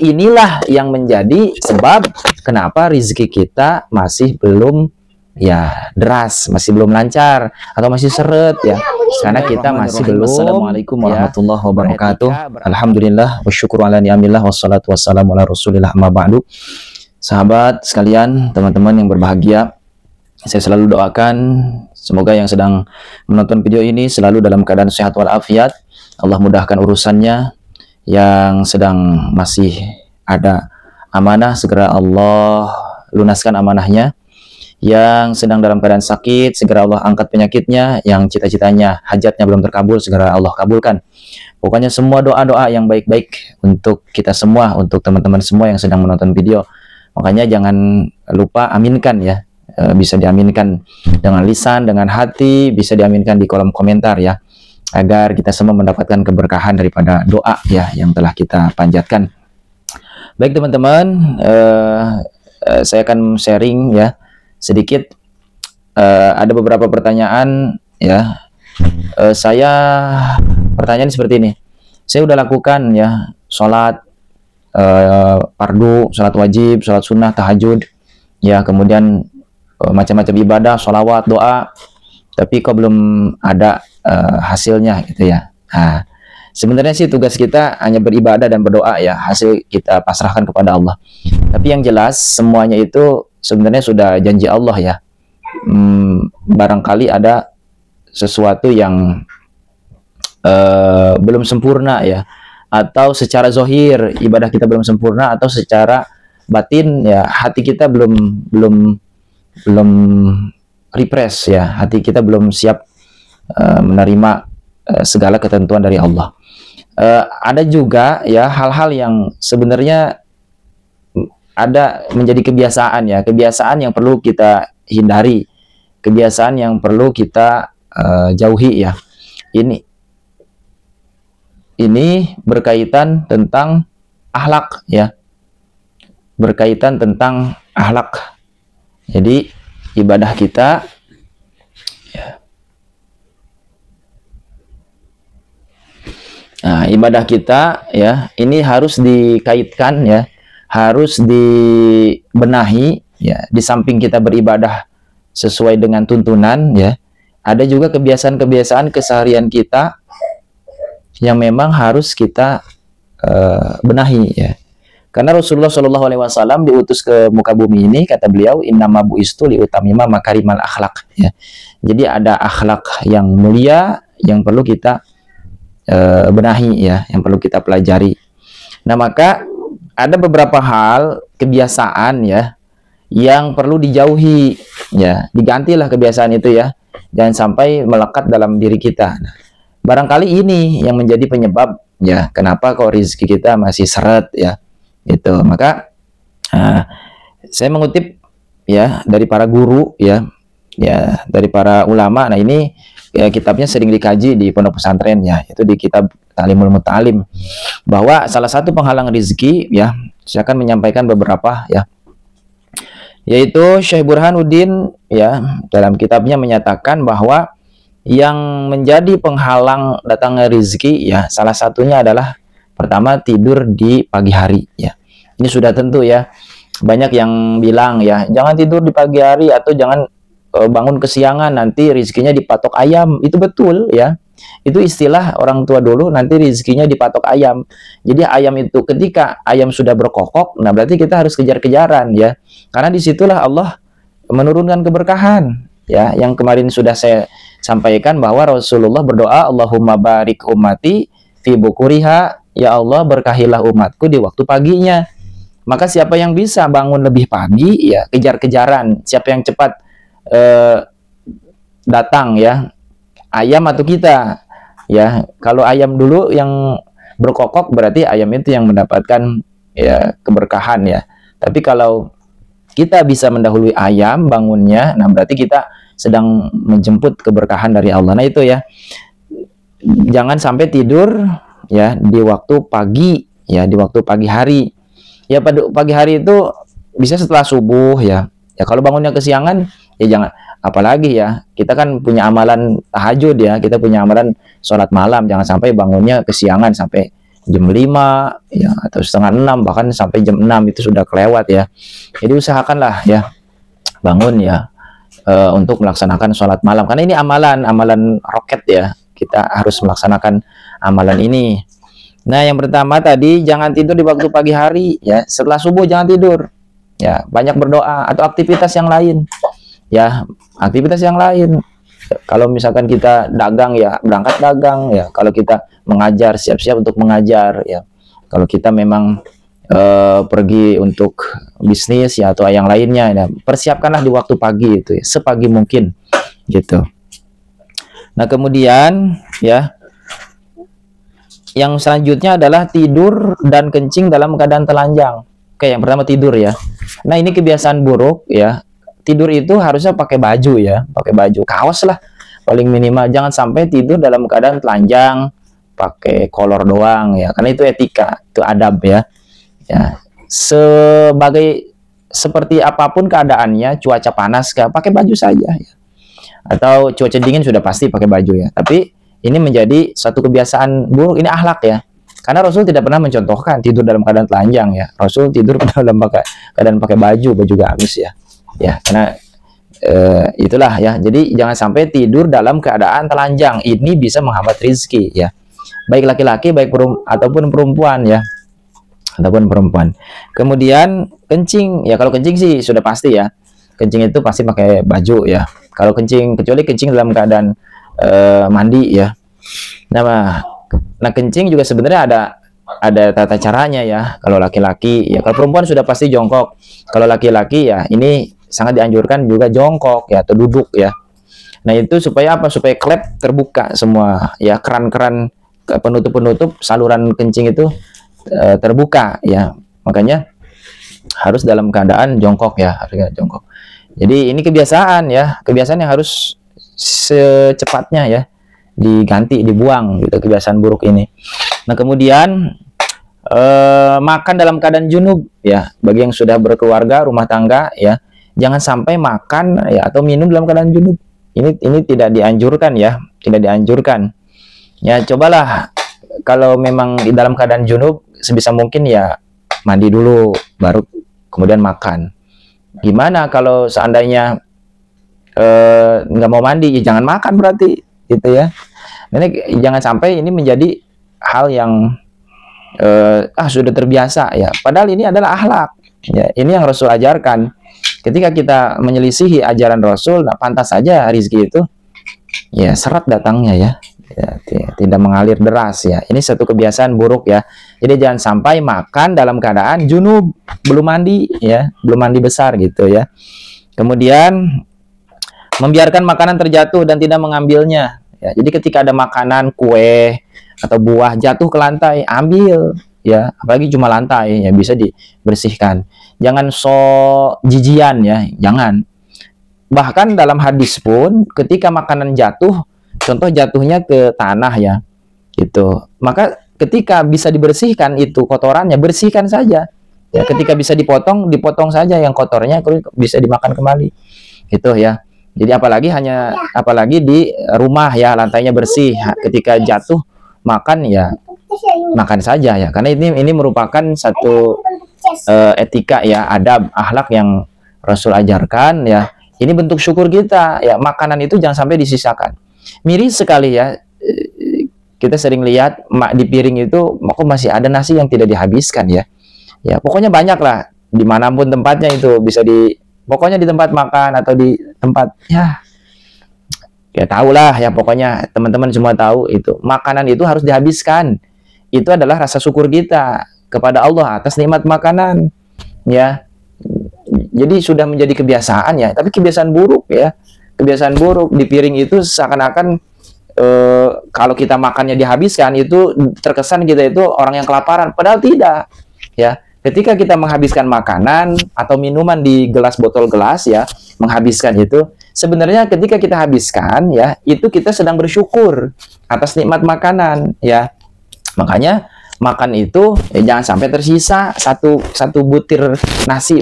inilah yang menjadi sebab kenapa rezeki kita masih belum ya deras, masih belum lancar atau masih seret ya, karena kita masih belum. Assalamualaikum warahmatullahi wabarakatuh. Alhamdulillah wasyukru ala ni'amillah wassalatu wassalamu ala rasulillah amma ba'du. Sahabat sekalian, teman-teman yang berbahagia, saya selalu doakan semoga yang sedang menonton video ini selalu dalam keadaan sehat walafiat. Allah mudahkan urusannya. Yang sedang masih ada amanah, segera Allah lunaskan amanahnya. Yang sedang dalam keadaan sakit, segera Allah angkat penyakitnya. Yang cita-citanya, hajatnya belum terkabul, segera Allah kabulkan. Pokoknya semua doa-doa yang baik-baik untuk kita semua, untuk teman-teman semua yang sedang menonton video. Makanya jangan lupa aminkan ya. Bisa diaminkan dengan lisan, dengan hati, bisa diaminkan di kolom komentar ya, agar kita semua mendapatkan keberkahan daripada doa ya yang telah kita panjatkan. Baik teman-teman, saya akan sharing ya sedikit. Ada beberapa pertanyaan ya. Pertanyaan seperti ini. Saya udah lakukan ya sholat fardu, sholat wajib, sholat sunnah, tahajud ya, kemudian macam-macam ibadah, sholawat, doa, tapi kok belum ada hasilnya gitu ya. Nah, sebenarnya sih tugas kita hanya beribadah dan berdoa ya, hasil kita pasrahkan kepada Allah. Tapi yang jelas semuanya itu sebenarnya sudah janji Allah ya. Barangkali ada sesuatu yang belum sempurna ya, atau secara zohir ibadah kita belum sempurna, atau secara batin ya hati kita belum refresh ya, hati kita belum siap menerima segala ketentuan dari Allah. Ada juga ya hal-hal yang sebenarnya ada menjadi kebiasaan ya, kebiasaan yang perlu kita hindari, kebiasaan yang perlu kita jauhi ya. Ini berkaitan tentang akhlak ya, berkaitan tentang akhlak. Jadi ibadah kita ya. Nah, ibadah kita ya, ini harus dikaitkan ya, harus dibenahi ya. Di samping kita beribadah sesuai dengan tuntunan ya, ada juga kebiasaan-kebiasaan keseharian kita yang memang harus kita benahi ya. Karena Rasulullah Shallallahu Alaihi Wasallam diutus ke muka bumi ini, kata beliau, innama bu'istu liutamima makarimal akhlak ya. Jadi ada akhlak yang mulia yang perlu kita benahi ya, yang perlu kita pelajari. Nah, maka ada beberapa hal kebiasaan ya yang perlu dijauhi ya, digantilah kebiasaan itu ya, jangan sampai melekat dalam diri kita. Nah, barangkali ini yang menjadi penyebab ya kenapa kok rezeki kita masih seret ya gitu. Maka saya mengutip ya dari para guru ya, dari para ulama. Nah, ini ya, kitabnya sering dikaji di pondok pesantren ya, itu di kitab Ta'limul Muta'alim, bahwa salah satu penghalang rezeki ya, saya akan menyampaikan beberapa ya, yaitu Syekh Burhanuddin ya dalam kitabnya menyatakan bahwa yang menjadi penghalang datangnya rezeki ya, salah satunya adalah pertama tidur di pagi hari ya. Ini sudah tentu ya, banyak yang bilang ya jangan tidur di pagi hari atau jangan bangun kesiangan, nanti rezekinya dipatok ayam. Itu betul ya, itu istilah orang tua dulu, nanti rezekinya dipatok ayam. Jadi ayam itu ketika ayam sudah berkokok, nah berarti kita harus kejar-kejaran ya, karena disitulah Allah menurunkan keberkahan ya. Yang kemarin sudah saya sampaikan bahwa Rasulullah berdoa, Allahumma barik ummati fi bukuriha, ya Allah berkahilah umatku di waktu paginya. Maka siapa yang bisa bangun lebih pagi ya, kejar-kejaran, siapa yang cepat datang ya, ayam atau kita ya. Kalau ayam dulu yang berkokok berarti ayam itu yang mendapatkan ya keberkahan ya. Tapi kalau kita bisa mendahului ayam bangunnya, nah berarti kita sedang menjemput keberkahan dari Allah. Nah itu ya, jangan sampai tidur ya di waktu pagi ya, di waktu pagi hari ya. Pada pagi hari itu bisa setelah subuh ya. Ya kalau bangunnya kesiangan ya jangan, apalagi ya kita kan punya amalan tahajud ya, kita punya amalan sholat malam, jangan sampai bangunnya kesiangan sampai jam 5 ya, atau setengah 6, bahkan sampai jam 6 itu sudah kelewat ya. Jadi usahakanlah ya bangun ya untuk melaksanakan sholat malam, karena ini amalan roket ya, kita harus melaksanakan amalan ini. Nah, yang pertama tadi, jangan tidur di waktu pagi hari ya, setelah subuh jangan tidur ya, banyak berdoa atau aktivitas yang lain ya, aktivitas yang lain. Kalau misalkan kita dagang ya, berangkat dagang ya, kalau kita mengajar, siap-siap untuk mengajar ya, kalau kita memang pergi untuk bisnis ya atau yang lainnya ya, persiapkanlah di waktu pagi itu ya, sepagi mungkin gitu. Nah, kemudian ya, yang selanjutnya adalah tidur dan kencing dalam keadaan telanjang. Oke, yang pertama tidur ya. Nah, ini kebiasaan buruk ya. Tidur itu harusnya pakai baju ya, pakai baju kaos lah paling minimal. Jangan sampai tidur dalam keadaan telanjang, pakai kolor doang ya, karena itu etika, itu adab ya. Ya, seperti apapun keadaannya, cuaca panas kah, pakai baju saja ya. Atau cuaca dingin sudah pasti pakai baju ya. Tapi ini menjadi satu kebiasaan buruk, ini akhlak ya. Karena Rasul tidak pernah mencontohkan tidur dalam keadaan telanjang ya. Rasul tidur dalam keadaan pakai baju gamis ya. Ya, karena itulah ya. Jadi jangan sampai tidur dalam keadaan telanjang. Ini bisa menghambat rizki ya. Baik laki-laki, baik ataupun perempuan ya. Ataupun perempuan. Kemudian kencing ya, kalau kencing sih sudah pasti ya. Kencing itu pasti pakai baju ya. Kalau kencing, kecuali kencing dalam keadaan mandi ya. Nah, kencing juga sebenarnya ada tata caranya ya. Kalau laki-laki ya, kalau perempuan sudah pasti jongkok. Kalau laki-laki ya, ini sangat dianjurkan juga jongkok ya atau duduk ya. Nah, itu supaya apa? Supaya klep terbuka semua ya, keran-keran penutup saluran kencing itu terbuka ya. Makanya harus dalam keadaan jongkok ya, harus jongkok. Jadi ini kebiasaan ya, kebiasaan yang harus secepatnya ya diganti, dibuang gitu kebiasaan buruk ini. Nah, kemudian makan dalam keadaan junub ya, bagi yang sudah berkeluarga, rumah tangga ya, jangan sampai makan ya atau minum dalam keadaan junub. Ini tidak dianjurkan ya, tidak dianjurkan ya. Cobalah kalau memang di dalam keadaan junub, sebisa mungkin ya mandi dulu baru kemudian makan. Gimana kalau seandainya nggak mau mandi, ya jangan makan berarti gitu ya. Ini jangan sampai ini menjadi hal yang sudah terbiasa ya, padahal ini adalah akhlak ya. Ini yang Rasul ajarkan. Ketika kita menyelisihi ajaran Rasul, nah pantas saja rizki itu ya seret datangnya ya, tidak mengalir deras ya. Ini satu kebiasaan buruk ya. Jadi jangan sampai makan dalam keadaan junub, belum mandi ya, belum mandi besar gitu ya. Kemudian membiarkan makanan terjatuh dan tidak mengambilnya ya. Jadi ketika ada makanan, kue atau buah jatuh ke lantai, ambil ya, apalagi cuma lantai ya, bisa dibersihkan. Jangan jijian ya, jangan. Bahkan dalam hadis pun ketika makanan jatuh, contoh jatuhnya ke tanah ya gitu, maka ketika bisa dibersihkan itu kotorannya, bersihkan saja ya. Ketika bisa dipotong saja yang kotornya, bisa dimakan kembali gitu ya. Jadi apalagi di rumah ya, lantainya bersih, ketika jatuh makan ya makan saja ya, karena ini merupakan satu etika ya, adab, akhlak yang Rasul ajarkan ya. Ini bentuk syukur kita ya, makanan itu jangan sampai disisakan. Miris sekali ya, kita sering lihat di piring itu kok masih ada nasi yang tidak dihabiskan ya. Ya pokoknya banyak lah, dimanapun tempatnya itu bisa pokoknya di tempat makan atau di tempat ya tahulah ya, pokoknya teman-teman semua tahu itu makanan itu harus dihabiskan. Itu adalah rasa syukur kita kepada Allah atas nikmat makanan ya. Jadi sudah menjadi kebiasaan ya, tapi kebiasaan buruk ya, kebiasaan buruk. Di piring itu seakan-akan kalau kita makannya dihabiskan, itu terkesan kita itu orang yang kelaparan, padahal tidak ya. Ketika kita menghabiskan makanan atau minuman di gelas, botol gelas ya, menghabiskan itu, sebenarnya ketika kita habiskan ya, itu kita sedang bersyukur atas nikmat makanan ya. Makanya makan itu jangan sampai tersisa satu butir nasi